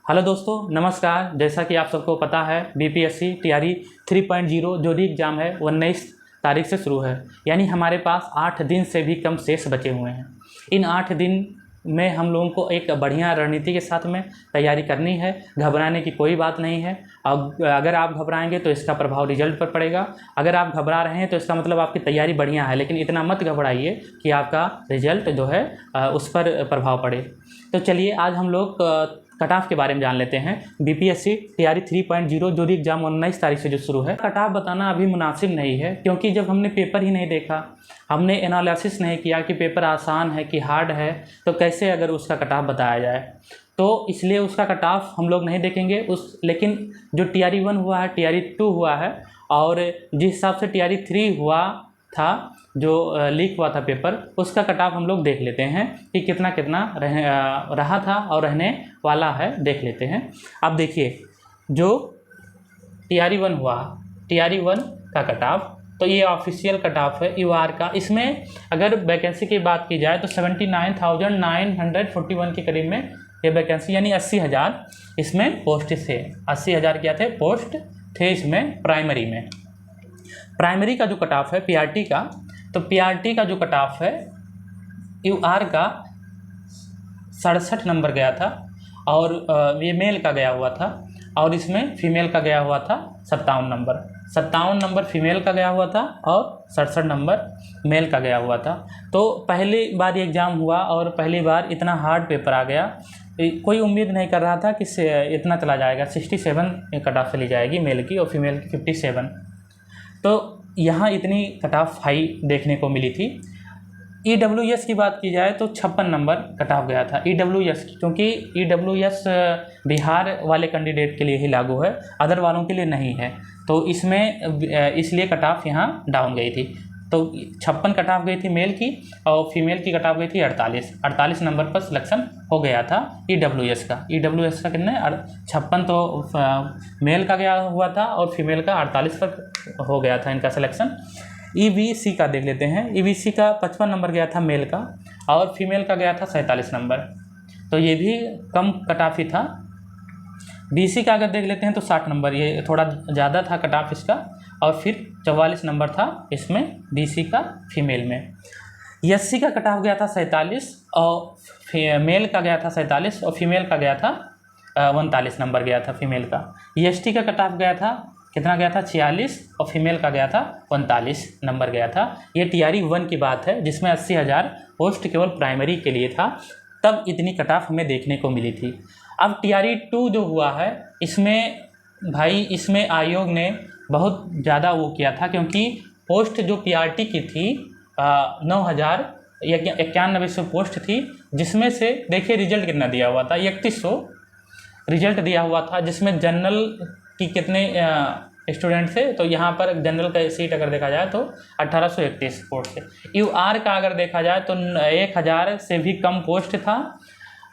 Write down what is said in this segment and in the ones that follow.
Hello दोस्तों, नमस्कार। जैसा कि आप सबको पता है, बीपीएससी टीआरई 3.0 जो री एग्ज़ाम है वो 19 तारीख से शुरू है। यानी हमारे पास 8 दिन से भी कम शेष बचे हुए हैं। इन 8 दिन में हम लोगों को एक बढ़िया रणनीति के साथ में तैयारी करनी है। घबराने की कोई बात नहीं है। अब अगर आप घबराएंगे तो इसका प्रभाव रिजल्ट पर पड़ेगा। अगर आप घबरा रहे हैं तो इसका मतलब आपकी तैयारी बढ़िया है, लेकिन इतना मत घबराइए कि आपका रिजल्ट जो है उस पर प्रभाव पड़े। तो चलिए आज हम लोग कट ऑफ के बारे में जान लेते हैं। बीपीएससी टीआरई 3.0 जो री एग्ज़ाम 19 तारीख से जो शुरू है। कट ऑफ बताना अभी मुनासिब नहीं है, क्योंकि जब हमने पेपर ही नहीं देखा, हमने एनालिसिस नहीं किया कि पेपर आसान है कि हार्ड है, तो कैसे अगर उसका कट ऑफ बताया जाए। तो इसलिए उसका कट ऑफ हम लोग नहीं देखेंगे। लेकिन जो टीआरई 1 हुआ है, टीआरई 2 हुआ है, और जिस हिसाब से टीआरई 3 हुआ था, जो लीक हुआ था पेपर, उसका कट ऑफ हम लोग देख लेते हैं कि कितना कितना रहा था और रहने वाला है, देख लेते हैं। अब देखिए, जो टीआरई 1 हुआ, टीआरई 1 का कट ऑफ, तो ये ऑफिशियल कट ऑफ है यूआर का। इसमें अगर वैकेंसी की बात की जाए तो 79,941 के करीब में ये वैकेंसी, यानी 80,000 इसमें पोस्ट थे। 80,000 क्या थे? पोस्ट थे इसमें प्राइमरी में। प्राइमरी का जो कट ऑफ है पीआरटी का, तो पीआरटी का जो कट ऑफ है यूआर का 67 नंबर गया था, और ये मेल का गया हुआ था, और इसमें फीमेल का गया हुआ था 57 नंबर। 57 नंबर फीमेल का गया हुआ था और 67 नंबर मेल का गया हुआ था। तो पहली बार ये एग्ज़ाम हुआ और पहली बार इतना हार्ड पेपर आ गया। कोई उम्मीद नहीं कर रहा था कि इतना चला जाएगा। 67 कट ऑफ चली जाएगी मेल की और फीमेल की 57। तो यहाँ इतनी कट ऑफ हाई देखने को मिली थी। ईडब्ल्यूएस की बात की जाए तो 56 नंबर कट ऑफ गया था ईडब्ल्यूएस, क्योंकि ईडब्ल्यूएस बिहार वाले कैंडिडेट के लिए ही लागू है, अदर वालों के लिए नहीं है। तो इसमें इसलिए कट ऑफ यहाँ डाउन गई थी। तो 56 कट ऑफ गई थी मेल की, और फीमेल की कट ऑफ गई थी 48 नंबर पर सिलेक्शन हो गया था ईडब्ल्यूएस का। ईडब्ल्यूएस का कितने? 56 तो मेल का गया हुआ था और फीमेल का 48 पर हो गया था इनका सिलेक्शन। ईवीसी का देख लेते हैं। ईवीसी का 55 नंबर गया था मेल का, और फीमेल का गया था 47 नंबर। तो ये भी कम कट ऑफ ही था। बीसी का अगर देख लेते हैं तो 60 नंबर, ये थोड़ा ज़्यादा था कट ऑफ इसका, और फिर 44 नंबर था इसमें बीसी का फीमेल में। एससी का कट ऑफ गया था 47, और मेल का गया था 47, और फीमेल का गया था 39 नंबर गया था फीमेल का। एसटी का कट ऑफ गया था, कितना गया था? 46, और फीमेल का गया था 39 नंबर गया था। ये टीआरई 1 की बात है, जिसमें 80,000 पोस्ट केवल प्राइमरी के लिए था, तब इतनी कट ऑफ हमें देखने को मिली थी। अब टीआरई 2 जो हुआ है, इसमें भाई इसमें आयोग ने बहुत ज़्यादा वो किया था, क्योंकि पोस्ट जो पीआरटी की थी 9,091 पोस्ट थी, जिसमें से देखिए रिजल्ट कितना दिया हुआ था, 3100 रिजल्ट दिया हुआ था, जिसमें जनरल की कितने स्टूडेंट थे। तो यहाँ पर जनरल का सीट अगर देखा जाए तो 1831 पोस्ट थे। यूआर का अगर देखा जाए तो 1,000 से भी कम पोस्ट था।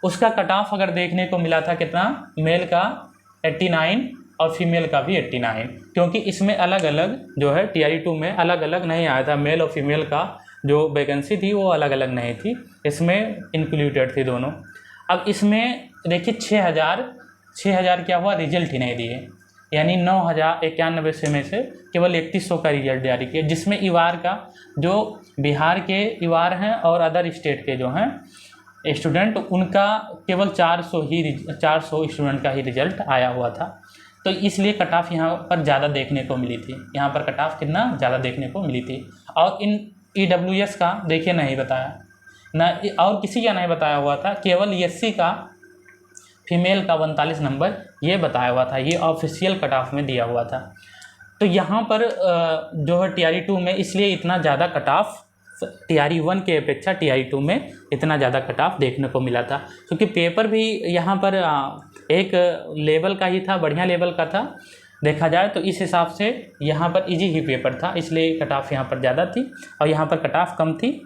उसका कट ऑफ अगर देखने को मिला था कितना? मेल का 89 और फीमेल का भी 89, क्योंकि इसमें अलग अलग जो है टीआरई 2 में अलग अलग नहीं आया था। मेल और फीमेल का जो वैकेंसी थी वो अलग अलग नहीं थी, इसमें इंक्लूडेड थी दोनों। अब इसमें देखिए 6,000 क्या हुआ? रिजल्ट ही नहीं दिए, यानी 9,091 से में से केवल 3100 का रिजल्ट जारी किया, जिसमें यूआर का जो बिहार के यूआर हैं और अदर स्टेट के जो हैं स्टूडेंट, उनका केवल 400 स्टूडेंट का ही रिजल्ट आया हुआ था। तो इसलिए कट ऑफ यहाँ पर ज़्यादा देखने को मिली थी। यहाँ पर कट ऑफ कितना ज़्यादा देखने को मिली थी। और इन ईडब्ल्यूएस का देखिए नहीं बताया ना, और किसी का नहीं बताया हुआ था, केवल एससी का फीमेल का 39 नंबर ये बताया हुआ था, ये ऑफिशियल कट ऑफ में दिया हुआ था। तो यहाँ पर जो है टीआरई 2 में इसलिए इतना ज़्यादा कट ऑफ टीआरई 1 के अपेक्षा टीआरई 2 में इतना ज़्यादा कट ऑफ देखने को मिला था, क्योंकि पेपर भी यहाँ पर एक लेवल का ही था, बढ़िया लेवल का था देखा जाए तो। इस हिसाब से यहाँ पर इजी ही पेपर था, इसलिए कट ऑफ यहाँ पर ज़्यादा थी और यहाँ पर कट ऑफ कम थी।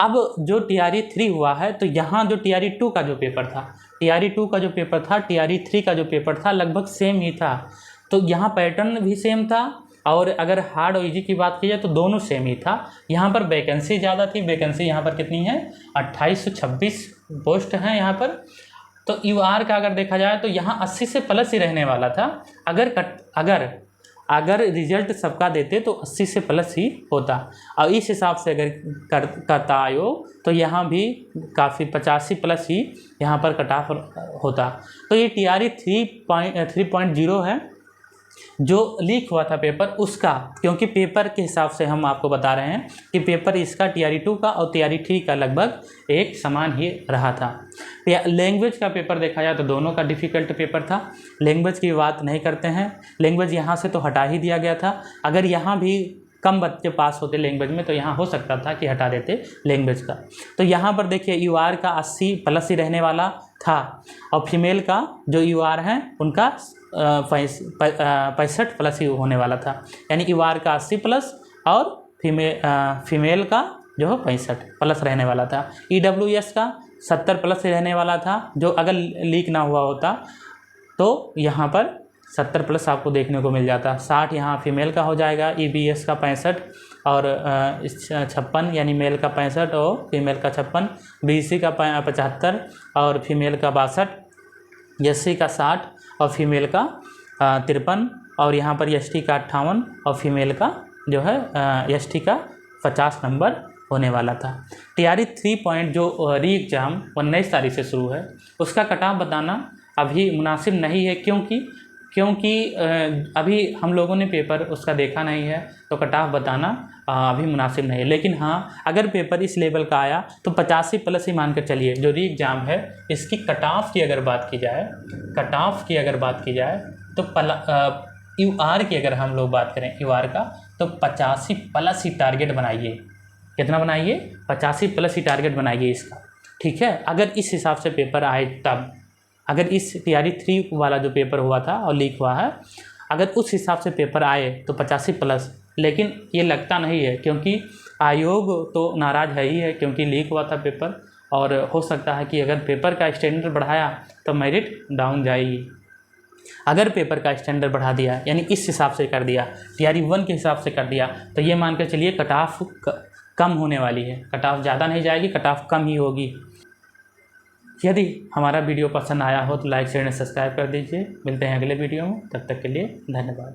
अब जो टीआरई 3 हुआ है, तो यहाँ जो टीआरई 2 का जो पेपर था, टीआरई 2 का जो पेपर था, टीआरई 3 का जो पेपर था, लगभग सेम ही था। तो यहाँ पैटर्न भी सेम था, और अगर हार्ड और इजी की बात की जाए तो दोनों सेम ही था। यहाँ पर वैकेंसी ज़्यादा थी। वैकेंसी यहाँ पर कितनी है? 2826 पोस्ट हैं यहाँ पर, तो UR का अगर देखा जाए तो यहाँ 80 से प्लस ही रहने वाला था। अगर रिजल्ट सबका देते तो 80 से प्लस ही होता, और इस हिसाब से अगर करता आयोग तो यहाँ भी काफ़ी 85 प्लस ही यहाँ पर कट ऑफ होता। तो ये TRE 3.0 है जो लीक हुआ था पेपर उसका, क्योंकि पेपर के हिसाब से हम आपको बता रहे हैं कि पेपर इसका TRE 2 का और TRE 3 का लगभग एक समान ही रहा था। लैंग्वेज का पेपर देखा जाए तो दोनों का डिफ़िकल्ट पेपर था। लैंग्वेज की बात नहीं करते हैं, लैंग्वेज यहाँ से तो हटा ही दिया गया था। अगर यहाँ भी कम बच्चे पास होते लैंग्वेज में तो यहाँ हो सकता था कि हटा देते लैंग्वेज का। तो यहाँ पर देखिए UR का 80 प्लस ही रहने वाला था, और फीमेल का जो UR हैं उनका 65 प्लस ही होने वाला था। यानी UR का 80 प्लस और फीमेल का जो है 65 प्लस रहने वाला था। EWS का 70 प्लस ही रहने वाला था, जो अगर लीक ना हुआ होता तो यहाँ पर 70 प्लस आपको देखने को मिल जाता। 60 यहाँ फीमेल का हो जाएगा, EBS का 65 और 56 यानी मेल का 65 और फीमेल का 56, BC का 75 और फीमेल का 62, SC का 60 और फीमेल का 53, और यहाँ पर ST का 58 और फीमेल का जो है ST का 50 नंबर होने वाला था। TRE 3 जो री एग्ज़ाम 19 तारीख से शुरू है उसका कट ऑफ बताना अभी मुनासिब नहीं है, क्योंकि अभी हम लोगों ने पेपर उसका देखा नहीं है, तो कट ऑफ बताना अभी मुनासिब नहीं है। लेकिन हाँ, अगर पेपर इस लेवल का आया तो 85 प्लस ही मान कर चलिए। जो री एग्ज़ाम है इसकी कट ऑफ की अगर बात की जाए तो UR की अगर हम लोग बात करें UR का तो 85 प्लस ही टारगेट बनाइए। कितना बनाइए? 85 प्लस ही टारगेट बनाइए इसका, ठीक है। अगर इस हिसाब से पेपर आए तब, अगर इस TRE 3 वाला जो पेपर हुआ था और लीक हुआ है, अगर उस हिसाब से पेपर आए तो 85 प्लस, लेकिन ये लगता नहीं है क्योंकि आयोग तो नाराज़ है ही है, क्योंकि लीक हुआ था पेपर, और हो सकता है कि अगर पेपर का स्टैंडर्ड बढ़ाया तो मेरिट डाउन जाएगी। अगर पेपर का स्टैंडर्ड बढ़ा दिया यानी इस हिसाब से कर दिया, TRE 1 के हिसाब से कर दिया, तो ये मान कर चलिए कट ऑफ कम होने वाली है। कट ऑफ ज़्यादा नहीं जाएगी, कट ऑफ कम ही होगी। यदि हमारा वीडियो पसंद आया हो तो लाइक शेयर एंड सब्सक्राइब कर दीजिए। मिलते हैं अगले वीडियो में, तब तक के लिए धन्यवाद।